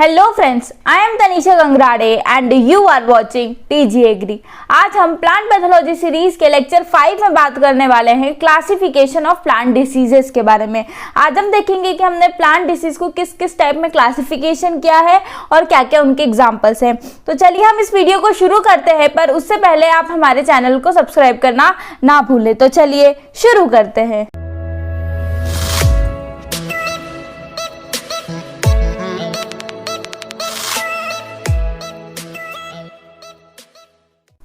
Hello friends, I am Tanisha Gangrade and you are watching TG agri. आज हम plant pathology series के lecture 5 में बात करने वाले हैं क्लासिफिकेशन ऑफ प्लांट डिसीजेस के बारे में। आज हम देखेंगे कि हमने प्लांट डिसीज को किस किस टाइप में क्लासिफिकेशन किया है और क्या क्या उनके एग्जांपल्स हैं। तो चलिए हम इस वीडियो को शुरू करते हैं, पर उससे पहले आप हमारे चैनल को सब्सक्राइब करना ना भूलें। तो चलिए शुरू करते हैं।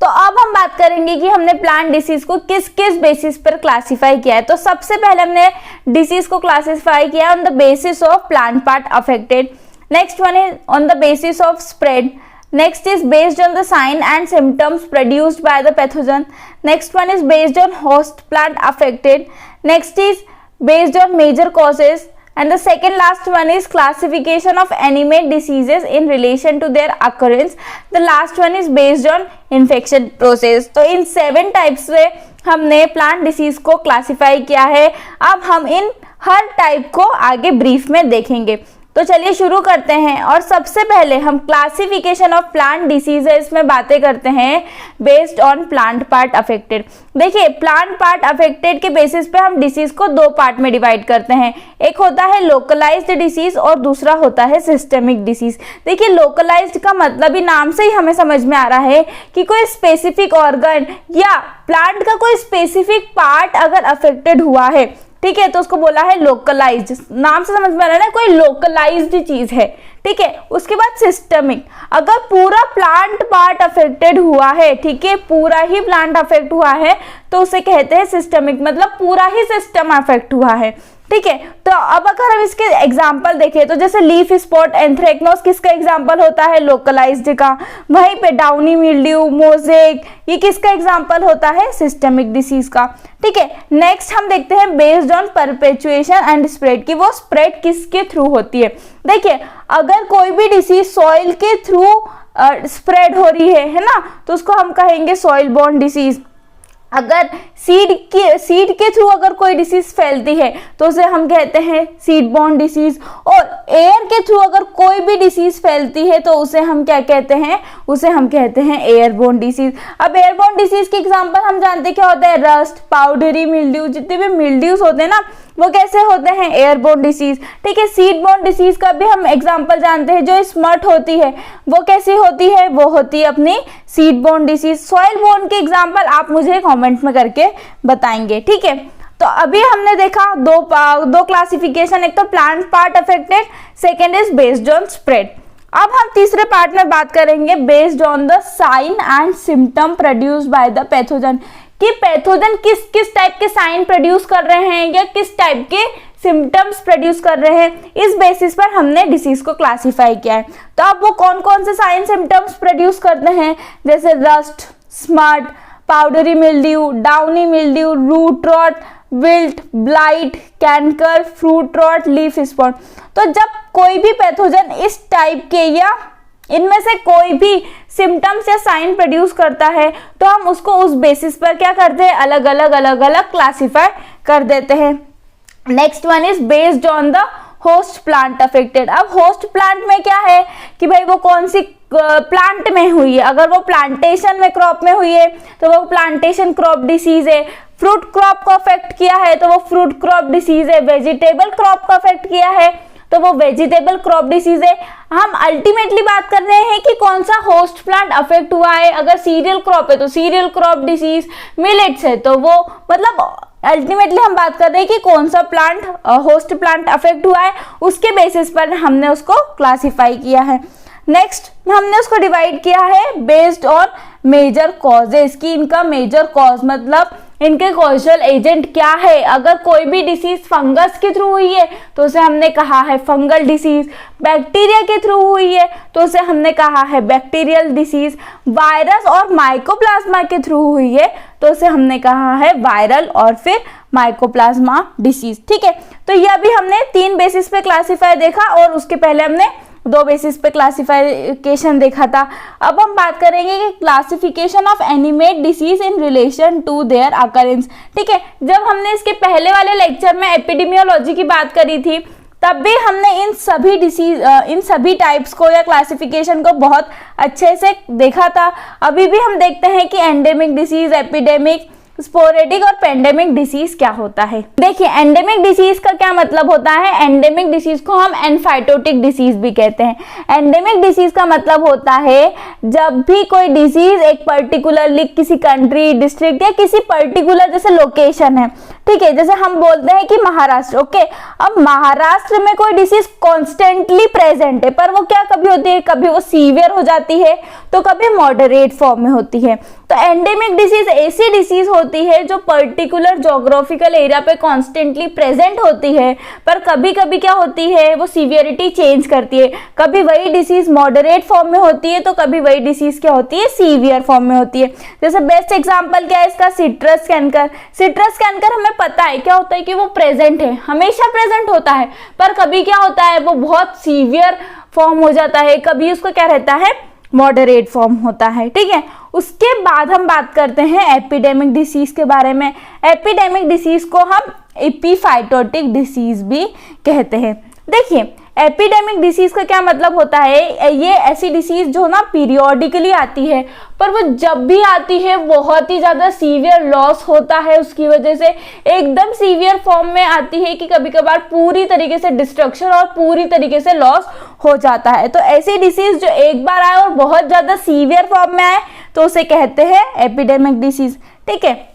तो अब हम बात करेंगे कि हमने प्लांट डिसीज को किस किस बेसिस पर क्लासिफाई किया है। तो सबसे पहले हमने डिसीज को क्लासिफाई किया on the basis of plant part affected. Next one is on the basis of spread. Next is based on the sign and symptoms produced by the pathogen. Next one is based on host plant affected. Next is based on major causes. And the second last one is classification of animate diseases in relation to their occurrence. The last one is based on infection process. तो इन 7 types से हमने plant disease को classify किया है। अब हम इन हर type को आगे ब्रीफ में देखेंगे। तो चलिए शुरू करते हैं। और सबसे पहले हम क्लासिफिकेशन ऑफ प्लांट डिसीजेस में बातें करते हैं based on plant part affected. देखिए, प्लांट पार्ट अफेक्टेड के बेसिस पे हम डिसीज को 2 पार्ट में डिवाइड करते हैं। एक होता है लोकलाइज्ड डिसीज और दूसरा होता है सिस्टेमिक डिसीज। देखिए, लोकलाइज्ड का मतलब ही नाम से ही हमें समझ में आ रहा है कि कोई स्पेसिफिक ऑर्गन या प्लांट का कोई स्पेसिफिक पार्ट अगर अफेक्टेड हुआ है, ठीक है, तो उसको बोला है लोकलाइज्ड। नाम से समझ में आ रहा है ना, कोई लोकलाइज्ड चीज है, ठीक है। उसके बाद सिस्टमिक, अगर पूरा प्लांट पार्ट अफेक्टेड हुआ है, ठीक है, पूरा ही प्लांट अफेक्ट हुआ है, तो उसे कहते हैं सिस्टमिक, मतलब पूरा ही सिस्टम अफेक्ट हुआ है, ठीक है। तो अब अगर हम इसके एग्जांपल देखें तो जैसे लीफ स्पॉट, एंथ्रेक्नोज किसका एग्जांपल होता है? लोकलाइज्ड का। वहीं पे डाउनी मिल्ड्यू, मोजेक, ये किसका एग्जांपल होता है? सिस्टमिक डिसीज का, ठीक है। नेक्स्ट हम देखते हैं based on perpetuation and spread, कि वो स्प्रेड किसके थ्रू होती है। देखिए, अगर कोई भी डिसीज सॉइल के थ्रू स्प्रेड हो रही है ना, तो उसको हम कहेंगे सॉइल बोर्न डिसीज। अगर सीड के थ्रू अगर कोई डिसीज फैलती है तो उसे हम कहते हैं सीड बोर्न डिसीज। और एयर के थ्रू अगर कोई भी डिसीज फैलती है तो उसे हम क्या कहते हैं? उसे हम कहते हैं एयरबोर्न डिसीज। अब एयरबोर्न डिसीज के एग्जांपल हम जानते हैं क्या होता है? रस्ट, पाउडरी मिल्ड्यू, जितने भी मिल्ड्यूज होते हैं ना, वो कैसे होते हैं? एयरबोर्न डिसीज, ठीक है। सीड बोर्न डिसीज का भी हम एग्जांपल जानते हैं, जो स्मट होती है वो कैसी होती है? वो होती है अपनी seed borne disease. Soil borne के एग्जांपल आप मुझे कमेंट में करके बताएंगे, ठीक है। तो अभी हमने देखा दो क्लासिफिकेशन, एक तो plant part affected, second is based on spread. अब हम तीसरे पार्ट में बात करेंगे based on the sign and symptom produced by the pathogen, कि पैथोजन किस किस टाइप के साइन प्रोड्यूस कर रहे हैं या किस टाइप के सिम्टम्स प्रोड्यूस कर रहे हैं। इस बेसिस पर हमने डिसीज को क्लासिफाई किया है। तो अब वो कौन कौन से साइन सिम्टम्स प्रोड्यूस करते हैं? जैसे rust, smut, powdery mildew, downy mildew, root rot, wilt, blight, canker, fruit rot, leaf spot. तो जब कोई भी पैथोजन इस टाइप के या इनमें से कोई भी सिम्टम्स या साइन प्रोड्यूस करता है तो हम उसको उस बेसिस पर क्या करते हैं? अलग अलग क्लासिफाई कर देते हैं। Next one is based on the host plant affected. अब होस्ट प्लांट में क्या है कि भाई वो कौन सी प्लांट में हुई है। अगर वो प्लांटेशन में क्रॉप में हुई है तो वो प्लांटेशन क्रॉप डिसीज है। फ्रूट क्रॉप को अफेक्ट किया है तो वो फ्रूट क्रॉप डिसीज है। वेजिटेबल क्रॉप को अफेक्ट किया है तो वो वेजिटेबल क्रॉप डिसीज है। हम अल्टीमेटली बात कर रहे हैं कि कौन सा होस्ट प्लांट अफेक्ट हुआ है। अगर सीरियल क्रॉप है तो सीरियल क्रॉप डिसीज, मिलेट्स है तो वो, मतलब अल्टीमेटली हम बात कर रहे हैं कि कौन सा प्लांट होस्ट प्लांट अफेक्ट हुआ है, उसके बेसिस पर हमने उसको क्लासिफाई किया है। नेक्स्ट हमने उसको डिवाइड किया है बेस्ड ऑन मेजर कॉजेज, की इनका मेजर कॉज मतलब इनके कॉजल एजेंट क्या है। अगर कोई भी डिसीज फंगस के थ्रू हुई है तो उसे हमने कहा है फंगल डिसीज। बैक्टीरिया के थ्रू हुई है तो उसे हमने कहा है बैक्टीरियल डिसीज। वायरस और माइकोप्लाज्मा के थ्रू हुई है तो उसे हमने कहा है वायरल और फिर माइकोप्लाज्मा डिसीज, ठीक है। तो यह भी हमने 3 बेसिस पे क्लासिफाई देखा और उसके पहले हमने 2 बेसिस पे क्लासिफिकेशन देखा था। अब हम बात करेंगे कि classification of animate disease in relation to their occurrence, ठीक है। जब हमने इसके पहले वाले लेक्चर में एपिडेमियोलॉजी की बात करी थी तब भी हमने इन सभी टाइप्स को या क्लासिफिकेशन को बहुत अच्छे से देखा था। अभी भी हम देखते हैं कि एंडेमिक डिसीज, एपिडेमिक, स्पोरेडिक और पेंडेमिक डिसीज क्या होता है। देखिए एंडेमिक डिसीज का क्या मतलब होता है। एंडेमिक डिसीज को हम एनफाइटोटिक डिसीज भी कहते हैं। एंडेमिक डिसीज का मतलब होता है जब भी कोई डिसीज एक पर्टिकुलरली किसी कंट्री, डिस्ट्रिक्ट या किसी पर्टिकुलर जैसे लोकेशन है, ठीक है, जैसे हम बोलते हैं कि महाराष्ट्र, ओके, अब महाराष्ट्र में कोई डिसीज कॉन्स्टेंटली प्रेजेंट है, पर वो क्या कभी होती है, कभी वो सीवियर हो जाती है तो कभी मॉडरेट फॉर्म में होती है। तो एंडेमिक डिसीज ऐसी डिसीज होती है जो पर्टिकुलर ज्योग्राफिकल एरिया पे कॉन्स्टेंटली प्रेजेंट होती है, पर कभी कभी क्या होती है, वो सीवियरिटी चेंज करती है। कभी वही डिसीज मॉडरेट फॉर्म में होती है तो कभी वही डिसीज क्या होती है, सीवियर फॉर्म में होती है। जैसे बेस्ट एग्जांपल क्या है इसका, सिट्रस कैंकर। सिट्रस कैंकर हमें पता है क्या होता है कि वो प्रेजेंट है, हमेशा प्रेजेंट होता है, पर कभी क्या होता है, वो बहुत सीवियर फॉर्म हो जाता है, कभी उसको क्या रहता है, मॉडरेट फॉर्म होता है, ठीक है। उसके बाद हम बात करते हैं एपिडेमिक डिसीज के बारे में। एपिडेमिक डिसीज को हम एपिफाइटोटिक डिसीज भी कहते हैं। देखिए एपिडेमिक डिसीज का क्या मतलब होता है, ये ऐसी डिसीज जो ना पीरियोडिकली आती है, पर वो जब भी आती है बहुत ही ज्यादा सीवियर लॉस होता है, उसकी वजह से एकदम सीवियर फॉर्म में आती है कि कभी कभार पूरी तरीके से डिस्ट्रक्शन और पूरी तरीके से लॉस हो जाता है। तो ऐसी डिसीज जो एक बार आए और बहुत ज्यादा सीवियर फॉर्म में आए तो उसे कहते हैं एपिडेमिक डिसीज, ठीक है।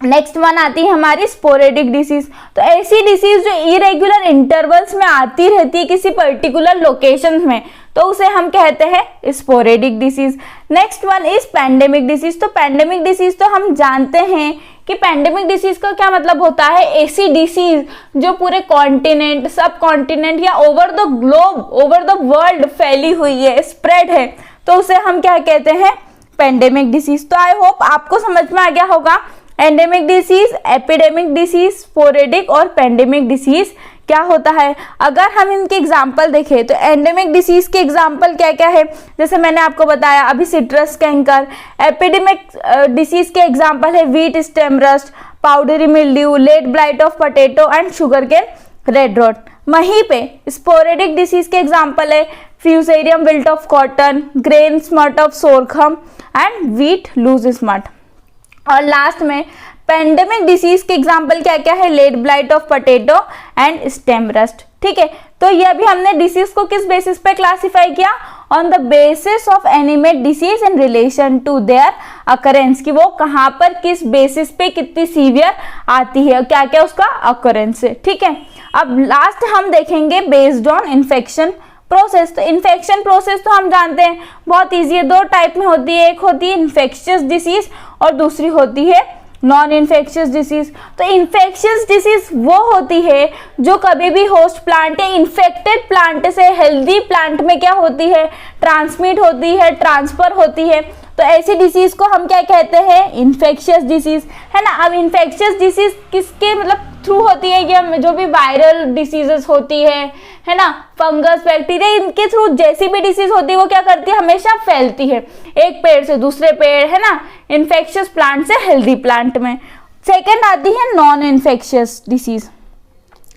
नेक्स्ट वन आती है हमारी स्पोरेडिक डिसीज। तो ऐसी डिसीज जो इरेगुलर इंटरवल्स में आती रहती है किसी पर्टिकुलर लोकेशन में, तो उसे हम कहते हैं sporadic disease. Next one is pandemic disease. तो पैंडेमिक डिसीज तो हम जानते हैं कि पैंडेमिक डिसीज का क्या मतलब होता है, ऐसी डिसीज जो पूरे कॉन्टिनेंट, सब कॉन्टिनेंट या over the globe, over the world फैली हुई है, स्प्रेड है, तो उसे हम क्या कहते हैं, पैंडेमिक डिसीज। तो आई होप आपको समझ में आ गया होगा endemic disease, epidemic disease, sporadic और पैंडेमिक डिसीज क्या होता है। अगर हम इनके एग्जाम्पल देखें तो एंडेमिक डिसीज के एग्जाम्पल क्या क्या है, जैसे मैंने आपको बताया अभी सिट्रस कैंकर। एपिडेमिक डिसीज के एग्जाम्पल है wheat stem rust, powdery mildew, late blight of potato and sugarcane red rot. वहीं पे स्पोरेडिक डिसीज के एग्जाम्पल है Fusarium wilt of cotton, grain smut of sorghum and wheat loose smut. और last में pandemic disease के example क्या क्या है, late blight of potato and stem rust, ठीक है। तो ये अभी हमने डिसीज को किस बेसिस पे क्लासिफाई किया, on the basis of animate disease in relation to their occurrence, कि वो कहाँ पर किस बेसिस पे कितनी सीवियर आती है, क्या क्या उसका अकरेंस है, ठीक है। अब लास्ट हम देखेंगे बेस्ड ऑन इन्फेक्शन प्रोसेस। तो इन्फेक्शन प्रोसेस तो हम जानते हैं बहुत इजी है, दो टाइप में होती है, एक होती है इन्फेक्शियस डिसीज और दूसरी होती है नॉन इन्फेक्शियस डिसीज। तो इन्फेक्शियस डिसीज वो होती है जो कभी भी होस्ट प्लांट या इन्फेक्टेड प्लांट से हेल्दी प्लांट में क्या होती है, ट्रांसमिट होती है, ट्रांसफर होती है। तो ऐसी डिसीज को हम क्या कहते हैं, इन्फेक्शियस डिसीज, है ना। अब इन्फेक्शियस डिसीज किसके मतलब थ्रू होती है, ये जो भी वायरल डिसीजेस होती है ना, फंगस, बैक्टीरिया, इनके थ्रू जैसी भी डिसीज होती है वो क्या करती है, हमेशा फैलती है एक पेड़ से दूसरे पेड़, है ना, इन्फेक्शियस प्लांट से हेल्दी प्लांट में। सेकेंड आती है नॉन इन्फेक्शियस डिसीज,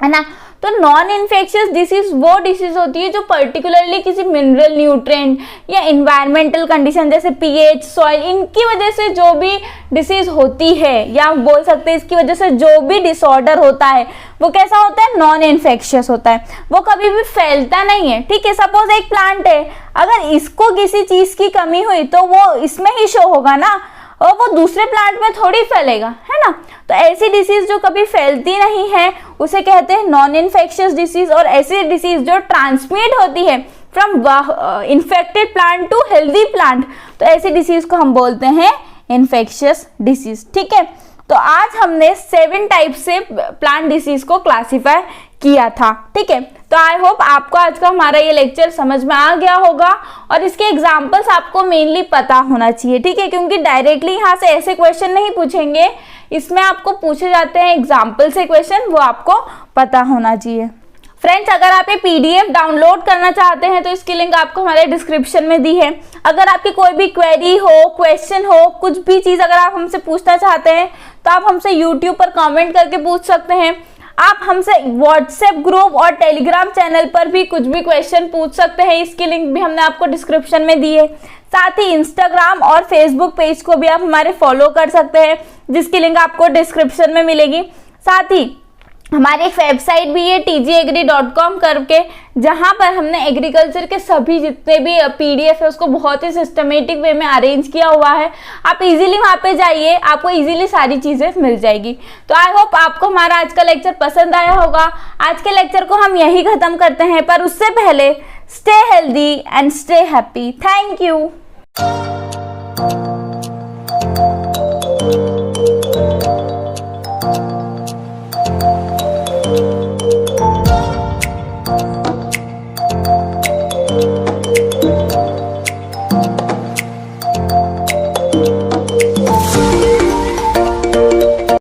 है ना। तो नॉन इन्फेक्शियस डिसीज वो डिसीज होती है जो पर्टिकुलरली किसी मिनरल, न्यूट्रिएंट या इन्वायरमेंटल कंडीशन जैसे पीएच, सॉइल, इनकी वजह से जो भी डिसीज होती है, या बोल सकते हैं इसकी वजह से जो भी डिसऑर्डर होता है वो कैसा होता है, नॉन इन्फेक्शियस होता है, वो कभी भी फैलता नहीं है, ठीक है। सपोज एक प्लांट है, अगर इसको किसी चीज की कमी हुई तो वो इसमें ही शो होगा ना, और वो दूसरे प्लांट में थोड़ी फैलेगा, है ना। तो ऐसी डिसीज जो कभी फैलती नहीं है उसे कहते हैं नॉन इन्फेक्शियस डिसीज। और ऐसी डिसीज जो ट्रांसमिट होती है from infected plant to healthy plant, तो ऐसी डिसीज को हम बोलते हैं इन्फेक्शियस डिसीज, ठीक है। तो आज हमने 7 टाइप से प्लांट डिसीज को क्लासिफाई किया था, ठीक है। तो आई होप आपको आज का हमारा ये लेक्चर समझ में आ गया होगा और इसके एग्जाम्पल्स आपको मेनली पता होना चाहिए, ठीक है, क्योंकि डायरेक्टली यहाँ से ऐसे क्वेश्चन नहीं पूछेंगे, इसमें आपको पूछे जाते हैं एग्जाम्पल से क्वेश्चन, वो आपको पता होना चाहिए। फ्रेंड्स, अगर आप ये पीडीएफ डाउनलोड करना चाहते हैं तो इसकी लिंक आपको हमारे डिस्क्रिप्शन में दी है। अगर आपकी कोई भी क्वेरी हो, क्वेश्चन हो, कुछ भी चीज़ अगर आप हमसे पूछना चाहते हैं तो आप हमसे यूट्यूब पर कमेंट करके पूछ सकते हैं। आप हमसे व्हाट्सएप ग्रुप और टेलीग्राम चैनल पर भी कुछ भी क्वेश्चन पूछ सकते हैं, इसकी लिंक भी हमने आपको डिस्क्रिप्शन में दी है। साथ ही इंस्टाग्राम और फेसबुक पेज को भी आप हमारे फॉलो कर सकते हैं, जिसकी लिंक आपको डिस्क्रिप्शन में मिलेगी। साथ ही हमारी एक वेबसाइट भी है tgagri.com करके, जहां पर हमने एग्रीकल्चर के सभी जितने भी पीडीएफ है उसको बहुत ही सिस्टमेटिक वे में अरेंज किया हुआ है। आप इजीली वहां पे जाइए, आपको इजीली सारी चीजें मिल जाएगी। तो आई होप आपको हमारा आज का लेक्चर पसंद आया होगा। आज के लेक्चर को हम यही खत्म करते हैं, पर उससे पहले stay healthy and stay happy. Thank you.